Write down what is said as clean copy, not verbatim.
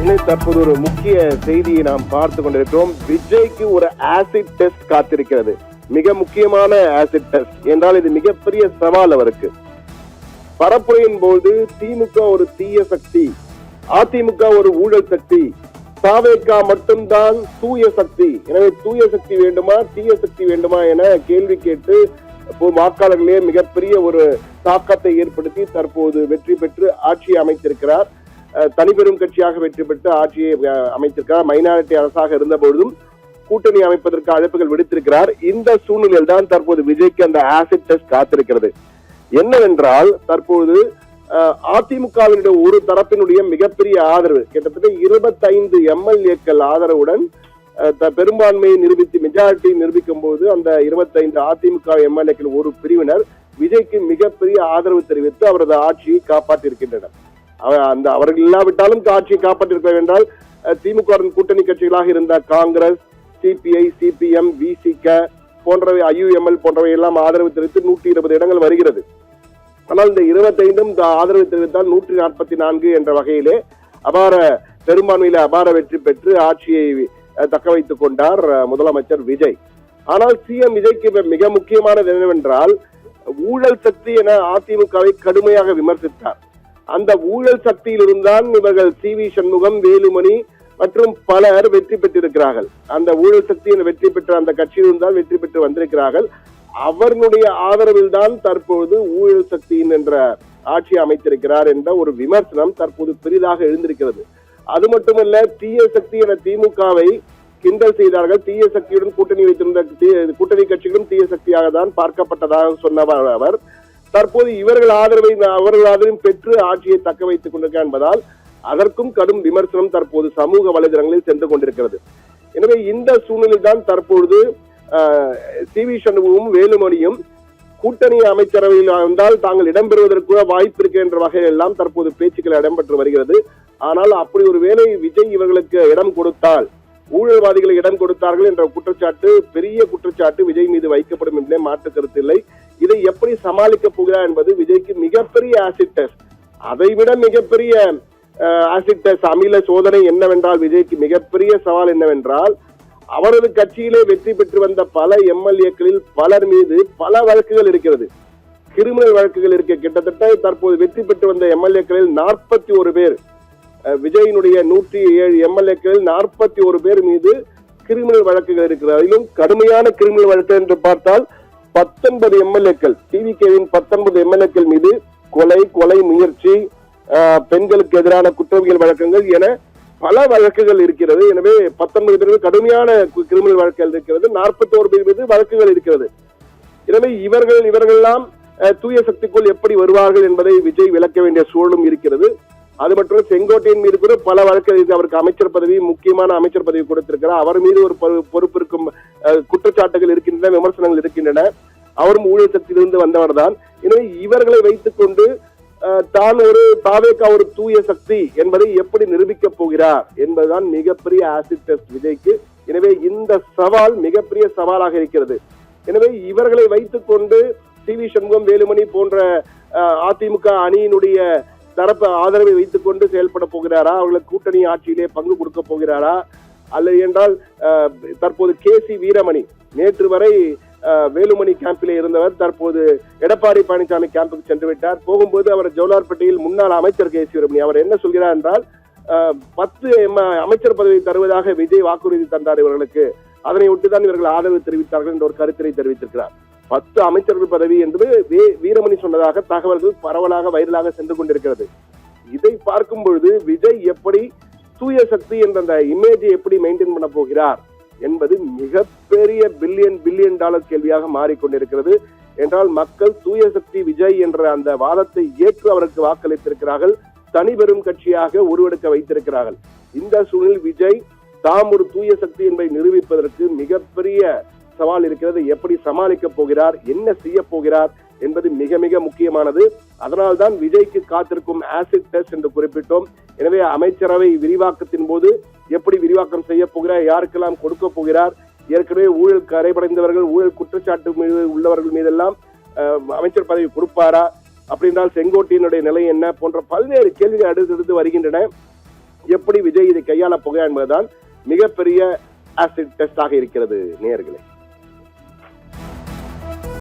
நண்பர்களே, தற்போது ஒரு முக்கிய செய்தியை நாம் பார்த்து கொண்டிருக்கிறோம். விஜய்க்கு ஒரு ஆசிட் டெஸ்ட் காத்திருக்கிறது. மிக முக்கியமான ஆசிட் டெஸ்ட் என்றால் இது மிகப்பெரிய சவால் அவருக்கு. பரப்புரையின் போது திமுக ஒரு தீய சக்தி, அதிமுக ஒரு ஊழல் சக்தி, தாவேகா மட்டும்தான் தூய சக்தி, எனவே தூய சக்தி வேண்டுமா தீய சக்தி வேண்டுமா என கேள்வி கேட்டு வாக்காளர்களே மிகப்பெரிய ஒரு தாக்கத்தை ஏற்படுத்தி தற்போது வெற்றி பெற்று ஆட்சியை அமைத்திருக்கிறார். தனிப்பெரும் கட்சியாக வெற்றி பெற்று ஆட்சியை அமைத்திருக்கிறார். மைனாரிட்டி அரசாக இருந்த பொழுதும் கூட்டணி அமைப்பதற்கு அழைப்புகள் விடுத்திருக்கிறார். இந்த சூழ்நிலையில் தான் தற்போது விஜய்க்கு அந்த ஆசிட் டெஸ்ட் காத்திருக்கிறது. என்னவென்றால் தற்போது அதிமுகவினுடைய ஒரு தரப்பினுடைய மிகப்பெரிய ஆதரவு, கிட்டத்தட்ட 25 எம்எல்ஏக்கள் ஆதரவுடன் பெரும்பான்மையை நிரூபித்து மெஜாரிட்டி நிரூபிக்கும் போது அந்த 25 அதிமுக எம்எல்ஏக்கள் ஒரு பிரிவினர் விஜய்க்கு மிகப்பெரிய ஆதரவு தெரிவித்து அவரது ஆட்சியை காப்பாற்றியிருக்கின்றனர். அந்த அவர்கள் இல்லாவிட்டாலும் ஆட்சியை காப்பாற்றிருக்க என்றால் திமுக கூட்டணி கட்சிகளாக இருந்த காங்கிரஸ், சிபிஐ, சிபிஎம், விசிக போன்றவை, ஐயுஎம்எல் போன்றவை எல்லாம் ஆதரவு தெரிவித்து 120 இடங்கள் வருகிறது. ஆனால் இந்த 25 ஆதரவு தெரிவித்தால் 144 என்ற வகையிலே அபார பெரும்பான்மையில அபார வெற்றி பெற்று ஆட்சியை தக்க வைத்துக் கொண்டார் முதலமைச்சர் விஜய். ஆனால் சிஎம் விஜய்க்கு மிக முக்கியமானது என்னவென்றால் ஊழல் சக்தி என அதிமுகவை கடுமையாக விமர்சித்தார். அந்த ஊழல் சக்தியில் இருந்தால் இவர்கள் சி.வி. சண்முகம், வேலுமணி மற்றும் பலர் வெற்றி பெற்றிருக்கிறார்கள். அந்த ஊழல் சக்தியில் வெற்றி பெற்ற அந்த கட்சியில் இருந்தால் வெற்றி பெற்று வந்திருக்கிறார்கள். அவர்களுடைய ஆதரவில் தான் தற்போது ஊழல் சக்தியின் என்ற ஆட்சி அமைத்திருக்கிறார் என்ற ஒரு விமர்சனம் தற்போது பெரிதாக எழுந்திருக்கிறது. அது மட்டுமல்ல, தீய சக்தி என திமுகவை கிண்டல் செய்தார்கள். தீய சக்தியுடன் கூட்டணி வைத்திருந்த கூட்டணி கட்சிகளும் தீய சக்தியாக தான் பார்க்கப்பட்டதாக சொன்னவர் அவர். தற்போது அவர்கள் ஆதரவையும் பெற்று ஆட்சியை தக்க வைத்துக் கொண்டிருக்கிறார் என்பதால் அதற்கும் கடும் விமர்சனம் தற்போது சமூக வலைதளங்களில் சென்று கொண்டிருக்கிறது. எனவே இந்த சூழ்நிலையில் தான் தற்பொழுது சி.வி. சண்முகமும் வேலுமணியும் கூட்டணி அமைச்சரவையில் வந்தால் தாங்கள் இடம்பெறுவதற்கு வாய்ப்பு இருக்கு என்ற வகையில் எல்லாம் தற்போது பேச்சுக்கள் இடம்பெற்று வருகிறது. ஆனால் அப்படி ஒரு வேளை விஜய் இவர்களுக்கு இடம் கொடுத்தால், ஊழல்வாதிகளை இடம் கொடுத்தார்கள் என்ற குற்றச்சாட்டு, பெரிய குற்றச்சாட்டு விஜய் மீது வைக்கப்படும் என்பதே மாற்று கருத்து இல்லை. இதை எப்படி சமாளிக்க போகிறார் என்பது விஜய்க்கு மிகப்பெரிய ஆசிட் டெஸ்ட். அதைவிட மிகப்பெரிய ஆசிட் டெஸ்ட், அமில சோதனை என்னவென்றால் விஜய்க்கு மிகப்பெரிய சவால் என்னவென்றால் அவரது கட்சியிலே வெற்றி பெற்று வந்த பல எம்எல்ஏக்களில் பலர் மீது பல வழக்குகள் இருக்கிறது, கிரிமினல் வழக்குகள் இருக்க. கிட்டத்தட்ட தற்போது வெற்றி பெற்று வந்த எம்எல்ஏக்களில் 41 பேர், விஜயினுடைய 107 எம்எல்ஏக்களில் 41 பேர் மீது கிரிமினல் வழக்குகள் இருக்கிறது. அதிலும் கடுமையான கிரிமினல் வழக்கு என்று பார்த்தால் 19 எம்எல்ஏக்கள், டிவிகேவின் 19 எம்எல்ஏக்கள் மீது கொலை முயற்சி, பெண்களுக்கு எதிரான குற்றவியல் வழக்குகள் என பல வழக்குகள் இருக்கிறது. எனவே 19 பேர் கடுமையான கிரிமினல் வழக்குகள் இருக்கிறது, 41 பேர் மீது வழக்குகள் இருக்கிறது. எனவே இவர்களெல்லாம் தூய சக்திக்குள் எப்படி வருவார்கள் என்பதை விஜய் விளக்க வேண்டிய சூழலும் இருக்கிறது. அது மட்டும் செங்கோட்டையின் மீது கூட பல வழக்குகள், அவருக்கு அமைச்சர் பதவி, முக்கியமான அமைச்சர் பதவி கொடுத்திருக்கிறார். அவர் மீது ஒரு பொறுப்பு இருக்கும் குற்றச்சாட்டுகள் இருக்கின்றன, விமர்சனங்கள் இருக்கின்றன. அவரும் ஊழல் சக்தியிலிருந்து வந்தவர் தான். எனவே இவர்களை வைத்துக் கொண்டு தான் தாவேகா ஒரு தூய சக்தி என்பதை எப்படி நிரூபிக்க போகிறார் என்பதுதான் மிகப்பெரிய ஆசிட் டெஸ்ட் விஜய்க்கு. எனவே இந்த சவால் மிகப்பெரிய சவாலாக இருக்கிறது. எனவே இவர்களை வைத்துக் கொண்டு சி.வி. சண்முகம், வேலுமணி போன்ற அதிமுக அணியினுடைய தரப்பு ஆதரவை வைத்துக் கொண்டு செயல்பட போகிறாரா, அவர்களுக்கு கூட்டணி ஆட்சியிலே பங்கு கொடுக்க போகிறாரா, அல்லது என்றால் தற்போது கே.சி. வீரமணி நேற்று வரை வேலுமணி கேம்பிலே இருந்தவர் தற்போது எடப்பாடி பழனிசாமி கேம்புக்கு சென்று விட்டார். போகும்போது அவர் ஜோலார்பேட்டையில் முன்னாள் அமைச்சர் கே.சி. வீரமணி அவர் என்ன சொல்கிறார் என்றால் 10 அமைச்சர் பதவி தருவதாக விஜய் வாக்குறுதி தந்தார் இவர்களுக்கு, அதனை ஒட்டிதான் இவர்கள் ஆதரவு தெரிவித்தார்கள் என்ற ஒரு கருத்தினை தெரிவித்திருக்கிறார். 10 அமைச்சர்கள் பதவி என்பது வீரமணி சொன்னதாக தகவல்கள் பரவலாக வைரலாக சென்று கொண்டிருக்கிறது. இதை பார்க்கும் பொழுது விஜய் எப்படி தூய சக்தி என்ற அந்த இமேஜை எப்படி மெயின்டைன் பண்ண போகிறார் என்பது மிகப்பெரிய பில்லியன் டாலர் கேள்வியாக மாறிக்கொண்டிருக்கிறது. என்றால் மக்கள் தூய சக்தி விஜய் என்ற அந்த வாதத்தை ஏற்று அவருக்கு வாக்களித்திருக்கிறார்கள், தனிபெரும் கட்சியாக உருவெடுக்க வைத்திருக்கிறார்கள். இந்த சூழலில் விஜய் தாம் ஒரு தூய சக்தி என்பதை நிரூபிப்பதற்கு மிகப்பெரிய சவால் இருக்கிறது. எப்படி சமாளிக்க போகிறார், என்ன செய்ய போகிறார் என்பது மிக மிக முக்கியமானது. அதனால்தான் விஜய்க்கு காத்திருக்கும் ஆசிட் டெஸ்ட் என்று குறிப்பிட்டோம். எனவே அமைச்சரவை விரிவாக்கத்தின் போது எப்படி விரிவாக்கம் செய்ய போகிறார், யாருக்கெல்லாம் கொடுக்க போகிறார், ஏற்கனவே ஊழல் கரைபடைந்தவர்கள், ஊழல் குற்றச்சாட்டு உள்ளவர்கள் மீதெல்லாம் அமைச்சர் பதவி கொடுப்பாரா, அப்படி என்றால் செங்கோட்டையினுடைய நிலை என்ன போன்ற பல்வேறு கேள்விகள் அடுத்தடுத்து வருகின்றன. எப்படி விஜய் இதை கையாள போகிறார் என்பதுதான் மிகப்பெரிய ஆசிட் டெஸ்டாக இருக்கிறது நேயர்களே.